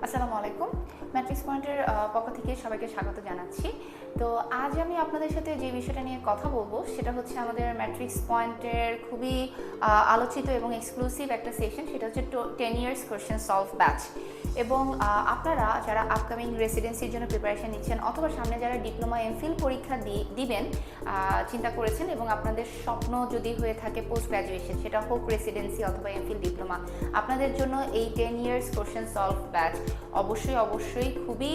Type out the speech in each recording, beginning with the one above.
আসসালামু আলাইকুম। ম্যাট্রিক্স পয়েন্টের পক্ষ থেকে সবাইকে স্বাগত জানাচ্ছি। তো আজ আমি আপনাদের সাথে যে বিষয়টা নিয়ে কথা বলবো সেটা হচ্ছে আমাদের ম্যাট্রিক্স পয়েন্টের খুবই আলোচিত এবং এক্সক্লুসিভ একটা সেশন, সেটা হচ্ছে 10 ইয়ার্স কোয়েশ্চেন সলভ ব্যাচ। এবং আপনারা যারা আপকামিং রেসিডেন্সির জন্য প্রিপারেশন নিচ্ছেন অথবা সামনে যারা ডিপ্লোমা এমফিল পরীক্ষা দিবেন চিন্তা করেছেন এবং আপনাদের স্বপ্ন যদি হয়ে থাকে পোস্ট গ্র্যাজুয়েশন, সেটা হোক রেসিডেন্সি অথবা এমফিল ডিপ্লোমা, আপনাদের জন্য এই 10 ইয়ার্স কোয়েশ্চেন সলভ ব্যাচ অবশ্যই খুবই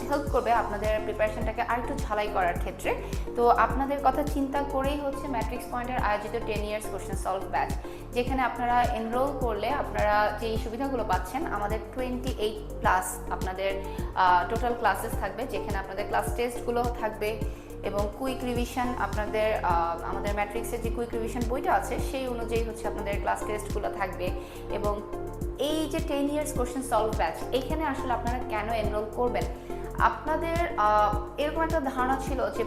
হেল্প করবে আপনাদের প্রিপারেশনটাকে আরেকটু ঝালাই করার ক্ষেত্রে। তো আপনাদের কথা চিন্তা করেই হচ্ছে ম্যাট্রিক্স পয়েন্টের আয়োজিত 10 ইয়ার্স কোয়েশ্চেন সলভ ব্যাচ, যেখানে আপনারা এনরোল করলে আপনারা যেই সুবিধাগুলো পাচ্ছেন, আমাদের 28+ আপনাদের টোটাল ক্লাসেস থাকবে, যেখানে আপনাদের ক্লাস টেস্টগুলো থাকবে এবং কুইক রিভিশন আপনাদের আমাদের ম্যাট্রিক্সের যে কুইক রিভিশন বইটা আছে সেই অনুযায়ী হচ্ছে আপনাদের ক্লাস টেস্টগুলো থাকবে। এবং এই যে 10 ইয়ার্স কোয়েশ্চেন সলভ ব্যাচ, এখানে আসলে আপনারা কেন এনরোল করবেন? আপনাদের এরকম একটা ধারণা ছিল যে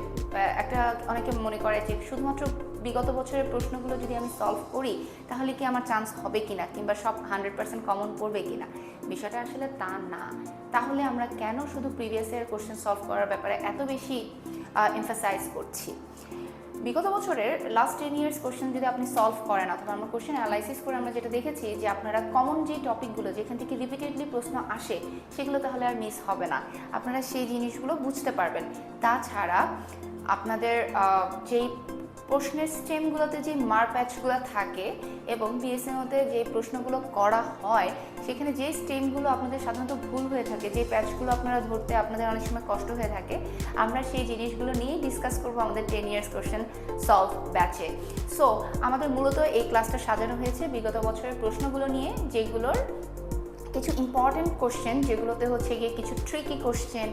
একটা অনেকে মনে করে যে শুধুমাত্র বিগত বছরের প্রশ্নগুলো যদি আমি সলভ করি তাহলে কি আমার চান্স হবে কিনা, কিংবা সব 100% কমন পড়বে কিনা। বিষয়টা আসলে তা না। তাহলে আমরা কেন শুধু প্রিভিয়াস ইয়ার কোয়েশ্চেন সলভ করার ব্যাপারে এত বেশি এমফাসাইজ করছি? বিগত বছরের লাস্ট 10 ইয়ার্স কোয়েশ্চেন যদি আপনি সলভ করেন অথবা আমরা কোয়েশ্চেন অ্যানালাইসিস করে আমরা যেটা দেখেছি যে আপনারা কমন যে টপিকগুলো যেখান থেকে রিপিটেডলি প্রশ্ন আসে সেগুলো তাহলে আর মিস হবে না, আপনারা সেই জিনিসগুলো বুঝতে পারবেন। তাছাড়া আপনাদের যেই প্রশ্নের স্টেমগুলোতে যে মার প্যাচগুলো থাকে এবং বিএসএমওতে যে প্রশ্নগুলো করা হয় সেখানে যে স্টেমগুলো আপনাদের সাধারণত ভুল হয়ে থাকে, যে প্যাচগুলো আপনারা ধরতে আপনাদের অনেক সময় কষ্ট হয়ে থাকে, আমরা সেই জিনিসগুলো নিয়েই ডিসকাস করবো আমাদের 10 ইয়ার্স কোয়েশ্চেন সলভ ব্যাচে। সো আমাদের মূলত এই ক্লাসটা সাজানো হয়েছে বিগত বছরের প্রশ্নগুলো নিয়ে, যেগুলোর কিছু ইম্পর্টেন্ট কোশ্চেন, যেগুলোতে হচ্ছে গিয়ে কিছু ট্রিকি কোশ্চেন,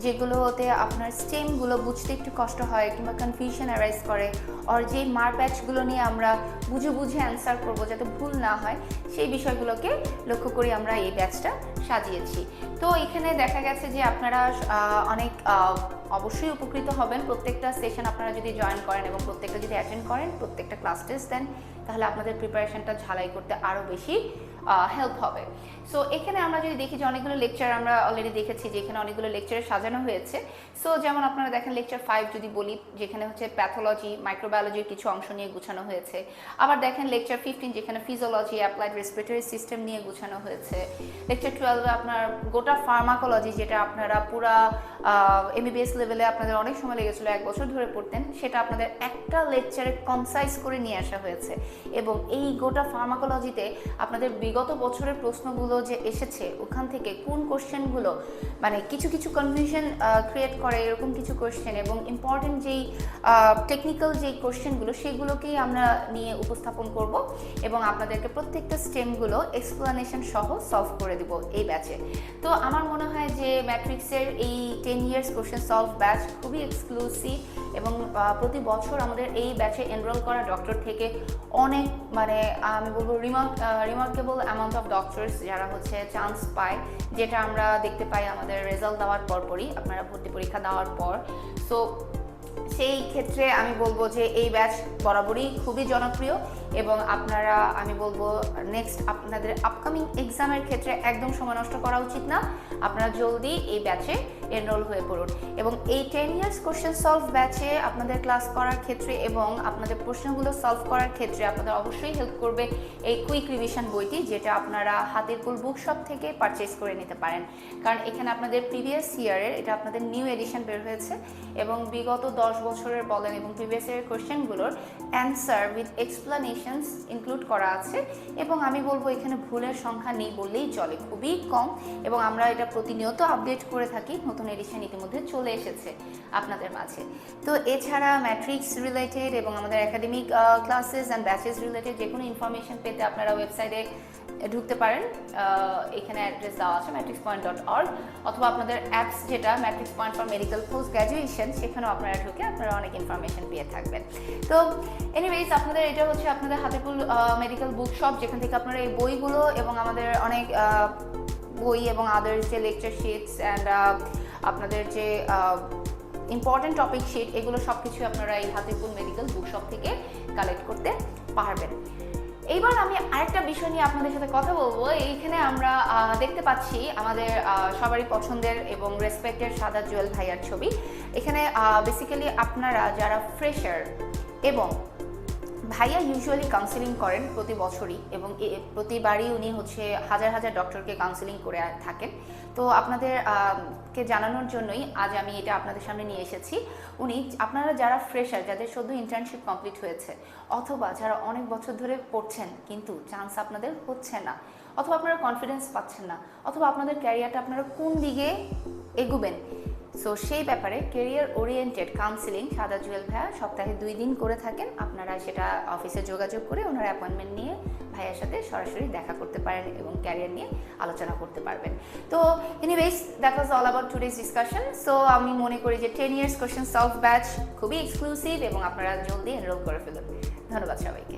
যেগুলোতে আপনার স্টেমগুলো বুঝতে একটু কষ্ট হয় কিংবা কনফিউশন অ্যারাইজ করে, আর যেই মার প্যাচগুলো নিয়ে আমরা বুঝে অ্যান্সার করবো যাতে ভুল না হয়, সেই বিষয়গুলোকে লক্ষ্য করে আমরা এই ব্যাচটা সাজিয়েছি। তো এখানে দেখা গেছে যে আপনারা অনেক অবশ্যই উপকৃত হবেন। প্রত্যেকটা সেশন আপনারা যদি জয়েন করেন এবং প্রত্যেকটা যদি অ্যাটেন্ড করেন, প্রত্যেকটা ক্লাস টেস্ট দেন, তাহলে আপনাদের প্রিপারেশনটা ঝালাই করতে আরও বেশি হেল্প হবে। সো এখানে আমরা যদি দেখি যে অনেকগুলো লেকচার আমরা অলরেডি দেখেছি, যেখানে অনেকগুলো লেকচারে সাজানো হয়েছে। সো যেমন আপনারা দেখেন লেকচার 5 যদি বলি, যেখানে হচ্ছে প্যাথোলজি মাইক্রোবায়োলজির কিছু অংশ নিয়ে গুছানো হয়েছে। আবার দেখেন লেকচার 15 যেখানে ফিজিওলজি অ্যাপ্লাইড রেসপিরেটরি সিস্টেম নিয়ে গুছানো হয়েছে। লেকচার 12 আপনার গোটা ফার্মাকোলজি, যেটা আপনারা পুরা এমবিবিএস লেভেলে আপনাদের অনেক সময় লেগেছিল, 1 বছর ধরে পড়তেন, সেটা আপনাদের একটা লেকচারে কনসাইজ করে নিয়ে আসা হয়েছে। এবং এই গোটা ফার্মাকোলজিতে আপনাদের বিগত বছরের প্রশ্নগুলো যে এসেছে ওখান থেকে কোন কোশ্চেনগুলো মানে কিছু কনফিউশন ক্রিয়েট করে এরকম কিছু কোশ্চেন এবং ইম্পর্টেন্ট যেই টেকনিক্যাল যেই কোশ্চেনগুলো সেগুলোকেই আমরা নিয়ে উপস্থাপন করব এবং আপনাদেরকে প্রত্যেকটা স্টেমগুলো এক্সপ্লানেশন সহ সলভ করে দিব এই ব্যাচে। তো আমার মনে হয় যে ম্যাট্রিক্সের এই 10 ইয়ার্স কোশ্চেন সলভ ব্যাচ খুবই এক্সক্লুসিভ এবং প্রতি বছর আমাদের এই ব্যাচে এনরোল করা ডক্টর থেকে অনেক মানে আমি বলবো রিমার্কেবল অ্যামাউন্ট অফ ডক্টরস যারা হচ্ছে চান্স পায়, যেটা আমরা দেখতে পাই আমাদের রেজাল্ট দেওয়ার পরপরই, আপনারা ভর্তি পরীক্ষা দেওয়ার পর। সো সেই ক্ষেত্রে আমি বলবো যে এই ব্যাচ বরাবরই খুবই জনপ্রিয় এবং আপনারা আমি বলবো নেক্সট আপনাদের আপকামিং এক্সামের ক্ষেত্রে একদম সময় নষ্ট করা উচিত না, আপনারা জলদি এই ব্যাচে এনরোল হয়ে পড়ুন। এবং এই 10 ইয়ার্স কোশ্চেন সলভ ব্যাচে আপনাদের ক্লাস করার ক্ষেত্রে এবং আপনাদের প্রশ্নগুলো সলভ করার ক্ষেত্রে আপনাদের অবশ্যই হেল্প করবে এই কুইক রিভিশন বইটি, যেটা আপনারা হাতের কুল বুক শপ থেকে পারচেজ করে নিতে পারেন। কারণ এখানে আপনাদের প্রিভিয়াস ইয়ারের এটা আপনাদের নিউ এডিশন বের হয়েছে এবং বিগত 10 বছরের বলেন এবং প্রিভিয়াস ইয়ারের কোশ্চেনগুলোর অ্যান্সার উইথ এক্সপ্লানেশনস ইনক্লুড করা আছে। এবং আমি বলবো এখানে ভুলের সংখ্যা নেই বললেই চলে, খুবই কম। এবং আমরা এটা প্রতিনিয়ত আপডেট করে থাকি, নতুন এডিশন ইতিমধ্যে চলে এসেছে আপনাদের মাঝে। তো এছাড়া ম্যাট্রিক্স রিলেটেড এবং আমাদের academic classes and batches related যে কোনো ইনফরমেশন পেতে আপনারা ওয়েবসাইটে ঢুকতে পারেন, এখানে অ্যাড্রেস দেওয়া আছে matrixpoint.org, অথবা আপনাদের অ্যাপস যেটা matrix point for medical post graduation, সেখানেও আপনারা ঢুকে আপনারা অনেক ইনফরমেশন পেয়ে থাকবেন। তো এনিওয়েজ আপনাদের এটা হচ্ছে আপনাদের হাতেকুল মেডিকেল বুক শপ, যেখান থেকে আপনারা এই বইগুলো এবং আমাদের অনেক বই এবং আদার্স যে লেকচার শিটস অ্যান্ড আপনাদের যে ইম্পর্টেন্ট টপিক শিট, এগুলো সব কিছু আপনারা এই হাতেকুল মেডিকেল বুক শপ থেকে কালেক্ট করতে পারবেন। এইবার আমি আরেকটা বিষয় নিয়ে আপনাদের সাথে কথা বলবো। এইখানে আমরা দেখতে পাচ্ছি আমাদের সবারই পছন্দের এবং রেসপেক্টেড সাদা জুয়েল ভাইয়ার ছবি। এখানে বেসিক্যালি আপনারা যারা ফ্রেশার, এবং ভাইয়া ইউজুয়ালি কাউন্সিলিং করেন প্রতি বছরই, এবং প্রতিবারই উনি হচ্ছে হাজার হাজার ডক্টরকে কাউন্সিলিং করে থাকেন। তো আপনাদের কে জানানোর জন্যই আজ আমি এটা আপনাদের সামনে নিয়ে এসেছি। উনি আপনারা যারা ফ্রেশার, যাদের সদ্য ইন্টার্নশিপ কমপ্লিট হয়েছে, অথবা যারা অনেক বছর ধরে পড়ছেন কিন্তু চান্স আপনাদের হচ্ছে না, অথবা আপনারা কনফিডেন্স পাচ্ছেন না, অথবা আপনাদের ক্যারিয়ারটা আপনারা কোন দিকে এগুবেন, সো সেই ব্যাপারে কেরিয়ার ওরিয়েন্টেড কাউন্সিলিং সাদা জুয়েল ভাইয়া সপ্তাহে 2 দিন করে থাকেন। আপনারা সেটা অফিসে যোগাযোগ করে ওনার অ্যাপয়েন্টমেন্ট নিয়ে ভাইয়ার সাথে সরাসরি দেখা করতে পারেন এবং ক্যারিয়ার নিয়ে আলোচনা করতে পারবেন। তো anyways, that was all about today's discussion. So আমি মনে করি যে 10 ইয়ার্স কোশ্চেন সলভ ব্যাচ খুবই এক্সক্লুসিভ এবং আপনারা জলদি এনরোল করে ফেলুন। ধন্যবাদ সবাইকে।